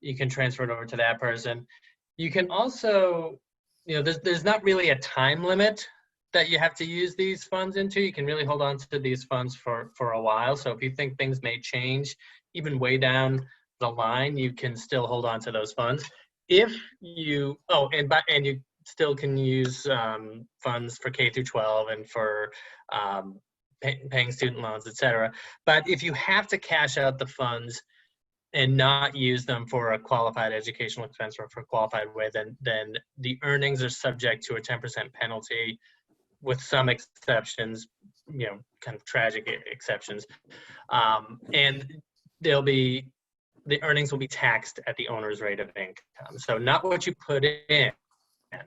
you can transfer it over to that person. You can also, there's not really a time limit that you have to use these funds into. You can really hold on to these funds for a while. So if you think things may change, even way down the line, you can still hold on to those funds. If you, and you still can use funds for K through 12 and for paying student loans, etc. But if you have to cash out the funds and not use them for a qualified educational expense or for a qualified way, then the earnings are subject to a 10% penalty, with some exceptions, kind of tragic exceptions. And the earnings will be taxed at the owner's rate of income. So not what you put in,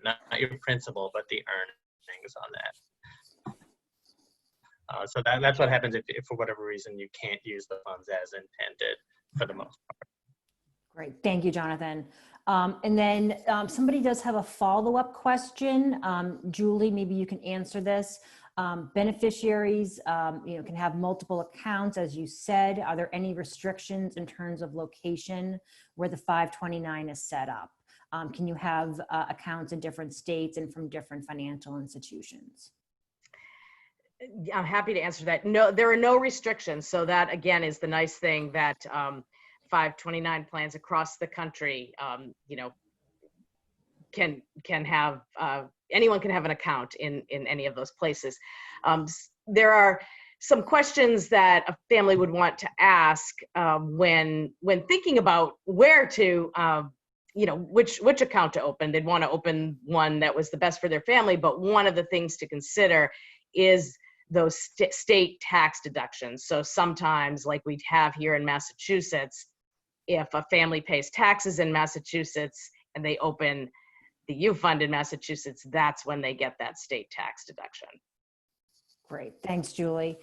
not your principal, but the earnings on that. So that's what happens if for whatever reason you can't use the funds as intended for the most part. Great. Thank you, Jonathan. And then somebody does have a follow-up question. Julie, maybe you can answer this. Beneficiaries can have multiple accounts, as you said. Are there any restrictions in terms of location where the 529 is set up? Can you have accounts in different states and from different financial institutions? I'm happy to answer that. No, there are no restrictions. So that, again, is the nice thing that 529 plans across the country, can have, anyone can have an account in any of those places. There are some questions that a family would want to ask when thinking about where to, which account to open. They'd want to open one that was the best for their family, but one of the things to consider is those state tax deductions. So sometimes, like we have here in Massachusetts, if a family pays taxes in Massachusetts and they open the U Fund in Massachusetts, that's when they get that state tax deduction. Great, thanks, Julie.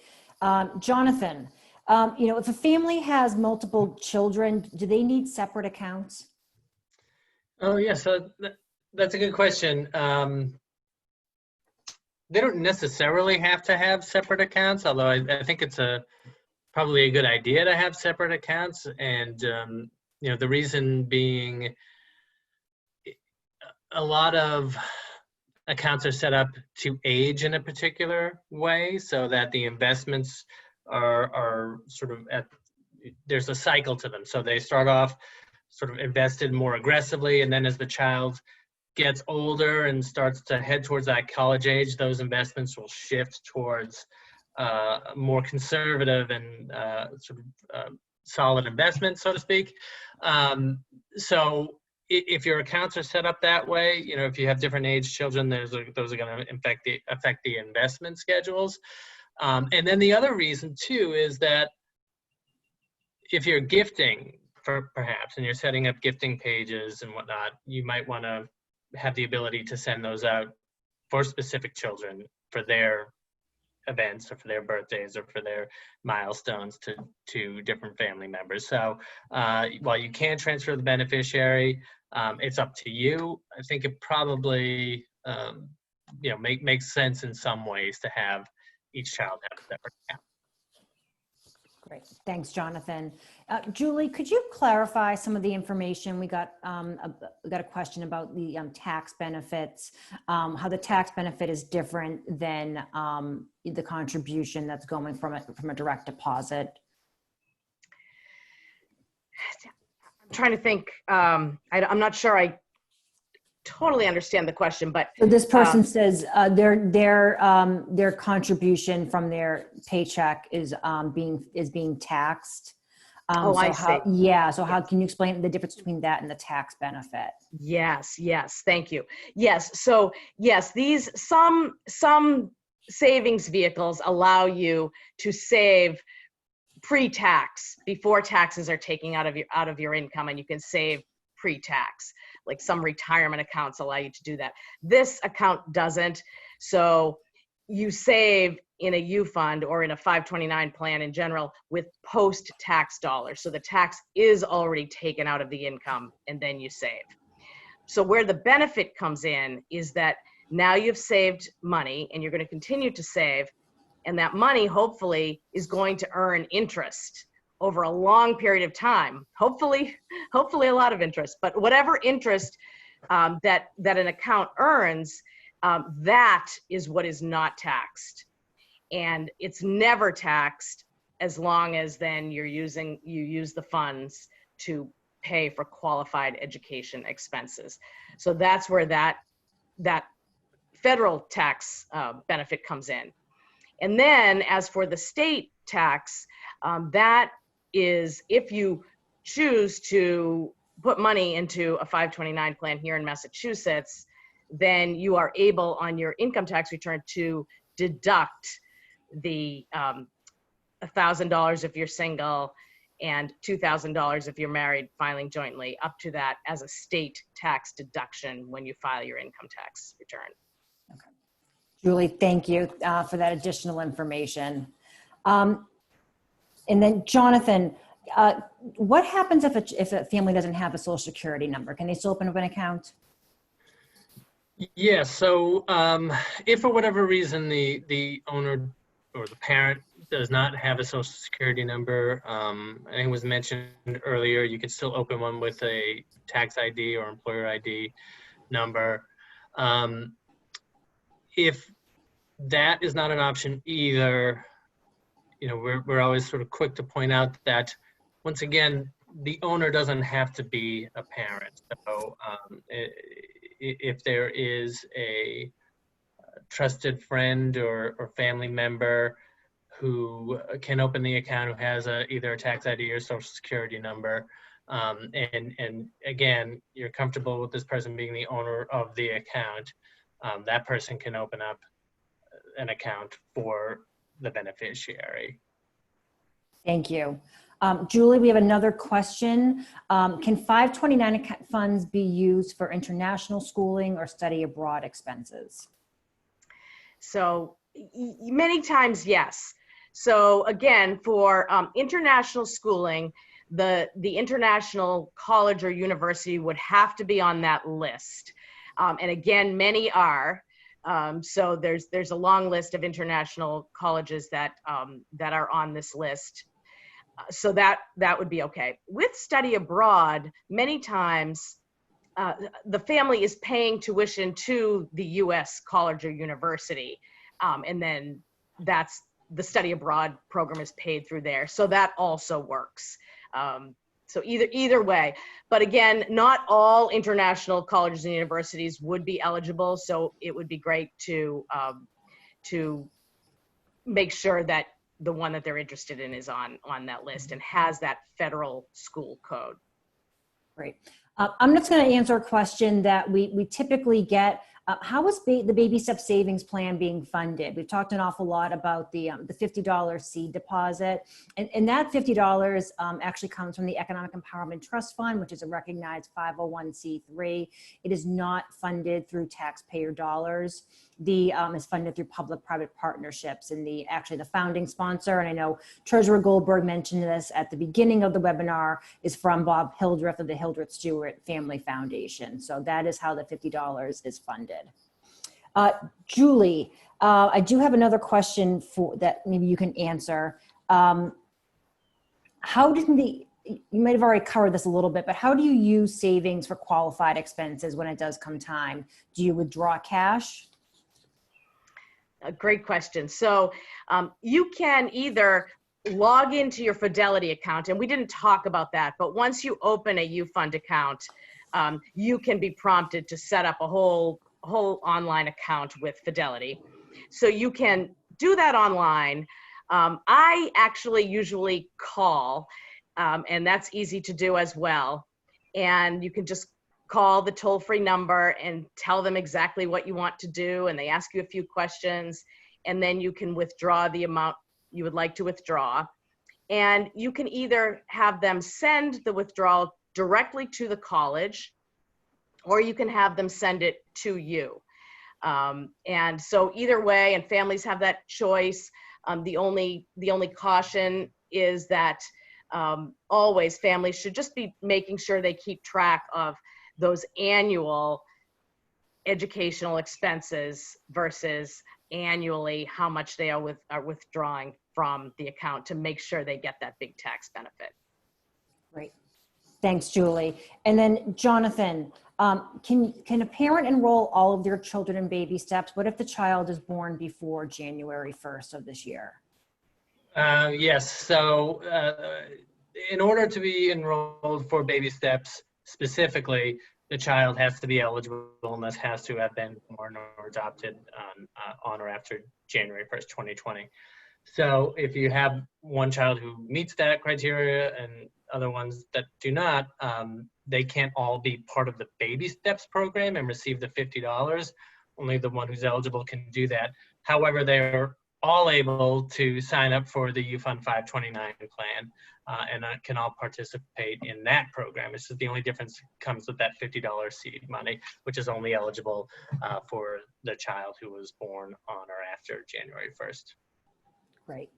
Jonathan, if a family has multiple children, do they need separate accounts? Oh yeah, so that's a good question. They don't necessarily have to have separate accounts, although I think it's probably a good idea to have separate accounts. And the reason being, a lot of accounts are set up to age in a particular way, so that the investments are sort of there's a cycle to them. So they start off sort of invested more aggressively, and then as the child gets older and starts to head towards that college age, those investments will shift towards more conservative and sort of solid investments, so to speak. So if your accounts are set up that way, if you have different age children, those are going to affect the investment schedules. And then the other reason too is that if you're gifting, perhaps, and you're setting up gifting pages and whatnot, you might want to have the ability to send those out for specific children for their events or for their birthdays or for their milestones to different family members. So while you can transfer the beneficiary, it's up to you. I think it probably makes sense in some ways to have each child have a separate account. Great. Thanks, Jonathan. Julie, could you clarify some of the information? We got a question about the tax benefits, how the tax benefit is different than the contribution that's going from a direct deposit. I'm trying to think. I'm not sure I totally understand the question, but so this person says their contribution from their paycheck is being taxed. I see. So how can you explain the difference between that and the tax benefit? Yes, thank you. Yes, so yes, these some savings vehicles allow you to save pre-tax, before taxes are taken out of your income, and you can save pre-tax. Like some retirement accounts allow you to do that. This account doesn't. So you save in a U fund or in a 529 plan in general with post-tax dollars. So the tax is already taken out of the income and then you save. So where the benefit comes in is that now you've saved money and you're going to continue to save, and that money hopefully is going to earn interest over a long period of time, hopefully a lot of interest, but whatever interest that an account earns, that is what is not taxed. And it's never taxed as long as then you use the funds to pay for qualified education expenses. So that's where that federal tax benefit comes in. And then as for the state tax, that is if you choose to put money into a 529 plan here in Massachusetts, then you are able on your income tax return to deduct the $1,000 if you're single and $2,000 if you're married filing jointly, up to that as a state tax deduction when you file your income tax return. Okay. Julie, thank you for that additional information. And then Jonathan, what happens if a family doesn't have a Social Security number? Can they still open up an account? Yeah, so if for whatever reason the owner or the parent does not have a Social Security number, I think it was mentioned earlier, you could still open one with a tax ID or employer ID number. If that is not an option either, we're always sort of quick to point out that, once again, the owner doesn't have to be a parent. So if there is a trusted friend or family member who can open the account, who has either a tax ID or Social Security number, and again, you're comfortable with this person being the owner of the account, that person can open up an account for the beneficiary. Thank you. Julie, we have another question. Can 529 funds be used for international schooling or study abroad expenses? So many times, yes. So again, for international schooling, the international college or university would have to be on that list. And again, many are. So there's a long list of international colleges that are on this list. So that would be okay. With study abroad, many times the family is paying tuition to the U.S. college or university, and then that's the study abroad program is paid through there. So that also works. So either way, but again, not all international colleges and universities would be eligible. So it would be great to make sure that the one that they're interested in is on that list and has that federal school code. Great. I'm just going to answer a question that we typically get How is the Baby Steps Savings Plan being funded? We've talked an awful lot about the $50 seed deposit, and that $50 actually comes from the Economic Empowerment Trust Fund, which is a recognized 501c3. It is not funded through taxpayer dollars. Is funded through public-private partnerships, and the founding sponsor, and I know Treasurer Goldberg mentioned this at the beginning of the webinar, is from Bob Hildreth of the Hildreth Stewart Family Foundation. So that is how the $50 is funded. Julie, I do have another question that maybe you can answer. You might have already covered this a little bit, but how do you use savings for qualified expenses when it does come time? Do you withdraw cash? A great question. So you can either log into your Fidelity account, and we didn't talk about that, but once you open a UFund account, you can be prompted to set up a whole online account with Fidelity. So you can do that online. I actually usually call, and that's easy to do as well. And you can just call the toll-free number and tell them exactly what you want to do, and they ask you a few questions, and then you can withdraw the amount you would like to withdraw. And you can either have them send the withdrawal directly to the college, or you can have them send it to you. And so either way, and families have that choice. The only caution is that always families should just be making sure they keep track of those annual educational expenses versus annually how much they are withdrawing from the account to make sure they get that big tax benefit. Great. Thanks, Julie. And then Jonathan, can a parent enroll all of their children in Baby Steps? What if the child is born before January 1st of this year? Yes. So in order to be enrolled for Baby Steps specifically, the child has to be eligible and this has to have been born or adopted on or after January 1st, 2020. So if you have one child who meets that criteria and other ones that do not, they can't all be part of the Baby Steps program and receive the $50. Only the one who's eligible can do that. However, they're all able to sign up for the UFund 529 plan and can all participate in that program. It's just the only difference comes with that $50 seed money, which is only eligible for the child who was born on or after January 1st. Great.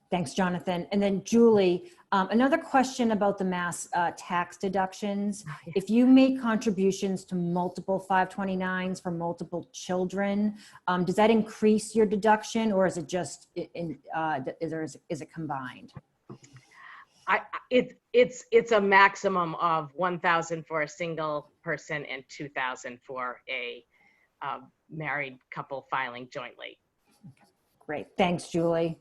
Thanks, Jonathan. And then Julie, another question about the mass tax deductions. If you make contributions to multiple 529s for multiple children, does that increase your deduction, or is it just is it combined? It's a maximum of $1,000 for a single person and $2,000 for a married couple filing jointly. Okay. Great. Thanks, Julie.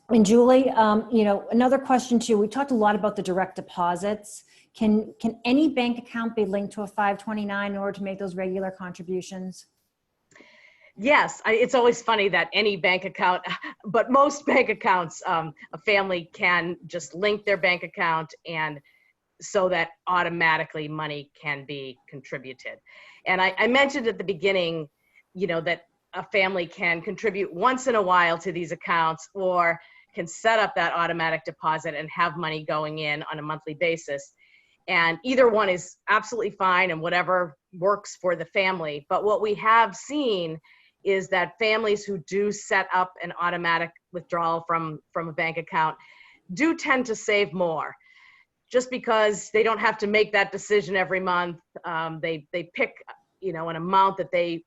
And Julie, another question too, we talked a lot about the direct deposits. Can any bank account be linked to a 529 in order to make those regular contributions? Yes, it's always funny that any bank account, but most bank accounts, a family can just link their bank account, and so that automatically money can be contributed. And I mentioned at the beginning, that a family can contribute once in a while to these accounts, or can set up that automatic deposit and have money going in on a monthly basis. And either one is absolutely fine and whatever works for the family. But what we have seen is that families who do set up an automatic withdrawal from a bank account do tend to save more, just because they don't have to make that decision every month. They pick an amount that they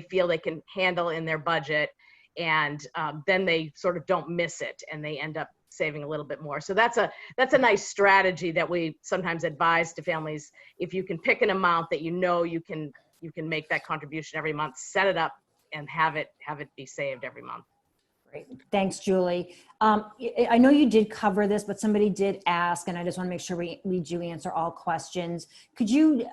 feel they can handle in their budget, and then they sort of don't miss it, and they end up saving a little bit more. So that's a nice strategy that we sometimes advise to families. If you can pick an amount that you can make that contribution every month, set it up and have it be saved every month. Great. Thanks, Julie. I know you did cover this, but somebody did ask, and I just want to make sure we do answer all questions. Could you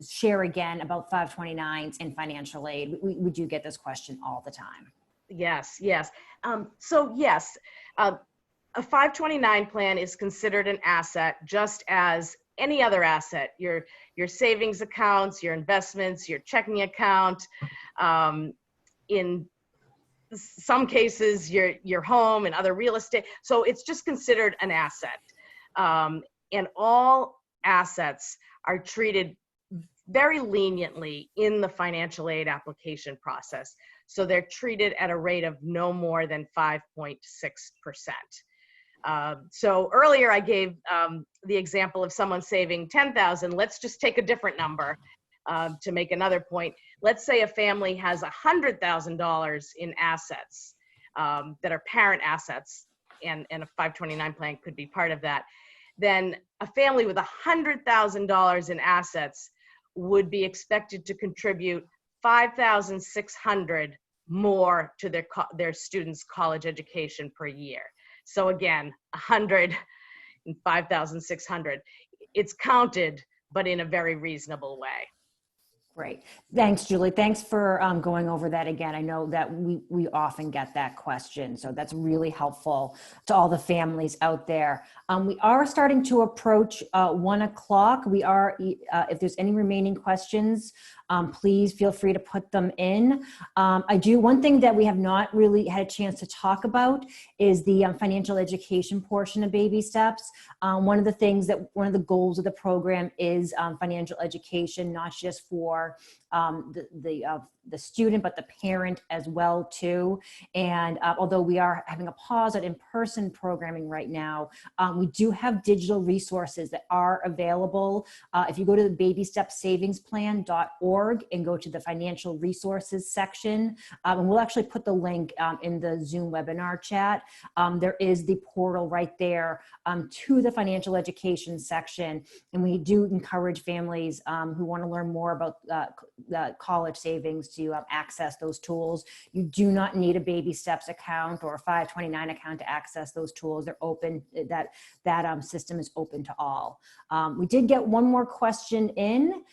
share again about 529s and financial aid? We do get this question all the time. Yes. So yes, a 529 plan is considered an asset, just as any other asset, your savings accounts, your investments, your checking account, in some cases, your home and other real estate. So it's just considered an asset. And all assets are treated very leniently in the financial aid application process. So they're treated at a rate of no more than 5.6%. So earlier I gave the example of someone saving $10,000. Let's just take a different number to make another point. Let's say a family has $100,000 in assets that are parent assets, and a 529 plan could be part of that. Then a family with $100,000 in assets would be expected to contribute $5,600 more to their students' college education per year. So again, 100 and 5,600. It's counted, but in a very reasonable way. Great. Thanks, Julie. Thanks for going over that again. I know that we often get that question, so that's really helpful to all the families out there. We are starting to approach 1 o'clock. We are, if there's any remaining questions, please feel free to put them in. One thing that we have not really had a chance to talk about is the financial education portion of Baby Steps. One of the goals of the program is financial education, not just for the student, but the parent as well too. And although we are having a pause at in-person programming right now, we do have digital resources that are available. If you go to the BabyStepsSavingsPlan.org and go to the financial resources section, and we'll actually put the link in the Zoom webinar chat. There is the portal right there to the financial education section. And we do encourage families who want to learn more about college savings to access those tools. You do not need a Baby Steps account or a 529 account to access those tools. They're open. That system is open to all. We did get one more question in.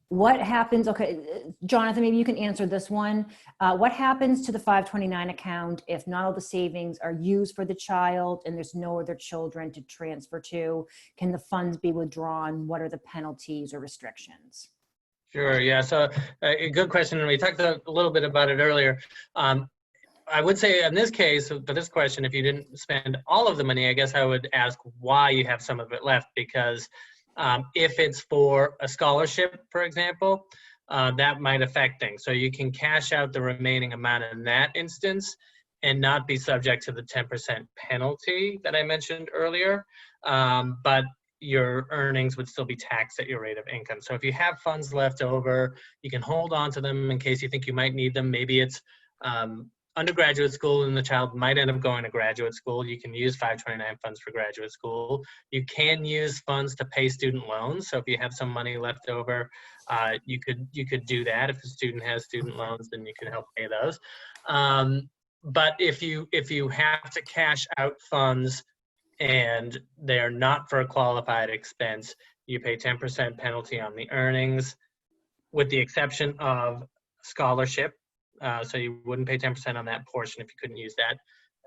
What happens, okay, Jonathan, maybe you can answer this one. What happens to the 529 account if not all the savings are used for the child and there's no other children to transfer to? Can the funds be withdrawn? What are the penalties or restrictions? Sure, yeah, so a good question, and we talked a little bit about it earlier. I would say in this case, for this question, if you didn't spend all of the money, I guess I would ask why you have some of it left, because if it's for a scholarship, for example, that might affect things. So you can cash out the remaining amount in that instance and not be subject to the 10% penalty that I mentioned earlier, but your earnings would still be taxed at your rate of income. So if you have funds left over, you can hold on to them in case you think you might need them. Maybe it's undergraduate school and the child might end up going to graduate school. You can use 529 funds for graduate school. You can use funds to pay student loans. So if you have some money left over, you could do that. If a student has student loans, then you can help pay those. But if you have to cash out funds and they're not for a qualified expense, you pay 10% penalty on the earnings, with the exception of scholarship. So you wouldn't pay 10% on that portion if you couldn't use that,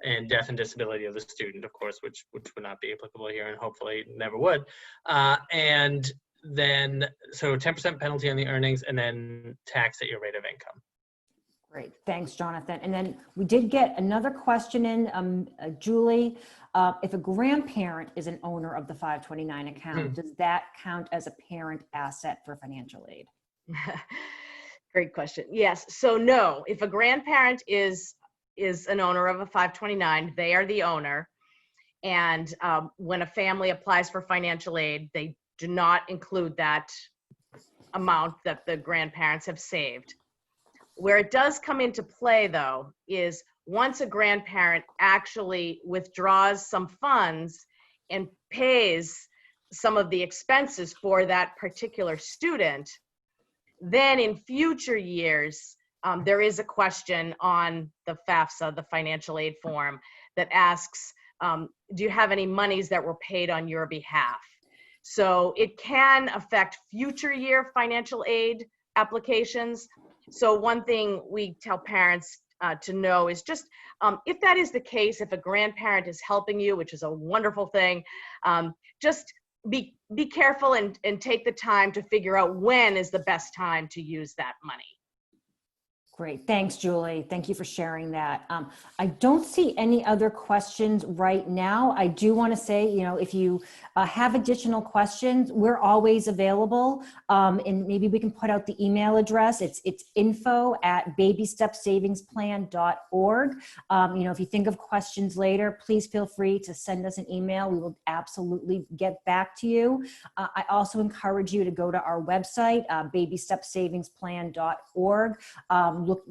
and death and disability of the student, of course, which would not be applicable here and hopefully never would. And then, so 10% penalty on the earnings and then tax at your rate of income. Great, thanks, Jonathan. And then we did get another question in, Julie. If a grandparent is an owner of the 529 account, does that count as a parent asset for financial aid? Great question. Yes. So no, if a grandparent is an owner of a 529, they are the owner. And when a family applies for financial aid, they do not include that amount that the grandparents have saved. Where it does come into play, though, is once a grandparent actually withdraws some funds and pays some of the expenses for that particular student, then in future years, there is a question on the FAFSA, the financial aid form, that asks, do you have any monies that were paid on your behalf? So it can affect future year financial aid applications. So one thing we tell parents to know is just, if that is the case, if a grandparent is helping you, which is a wonderful thing, just be careful and take the time to figure out when is the best time to use that money. Great. Thanks, Julie. Thank you for sharing that. I don't see any other questions right now. I do want to say, if you have additional questions, we're always available. And maybe we can put out the email address. It's info@babystepsavingsplan.org. If you think of questions later, please feel free to send us an email. We will absolutely get back to you. I also encourage you to go to our website, babystepsavingsplan.org.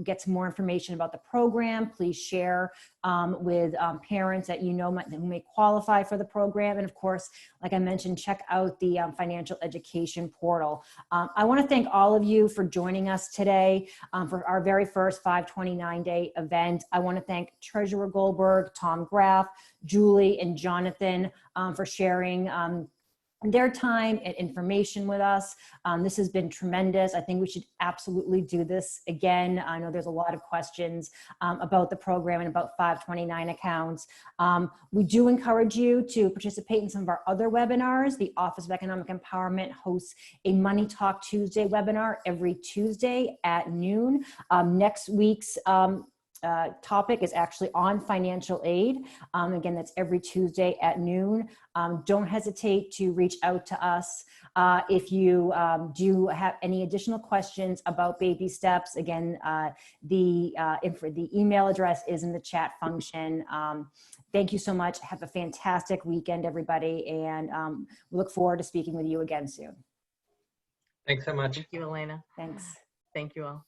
Get some more information about the program. Please share with parents that who may qualify for the program. And of course, like I mentioned, check out the financial education portal. I want to thank all of you for joining us today for our very first 529-day event. I want to thank Treasurer Goldberg, Tom Graf, Julie, and Jonathan for sharing their time and information with us. This has been tremendous. I think we should absolutely do this again. I know there's a lot of questions about the program and about 529 accounts. We do encourage you to participate in some of our other webinars. The Office of Economic Empowerment hosts a Money Talk Tuesday webinar every Tuesday at noon. Next week's topic is actually on financial aid. Again, that's every Tuesday at noon. Don't hesitate to reach out to us if you do have any additional questions about baby steps. Again, the email address is in the chat function. Thank you so much. Have a fantastic weekend, everybody, and we look forward to speaking with you again soon. Thanks so much. Thank you, Elena. Thanks. Thank you all.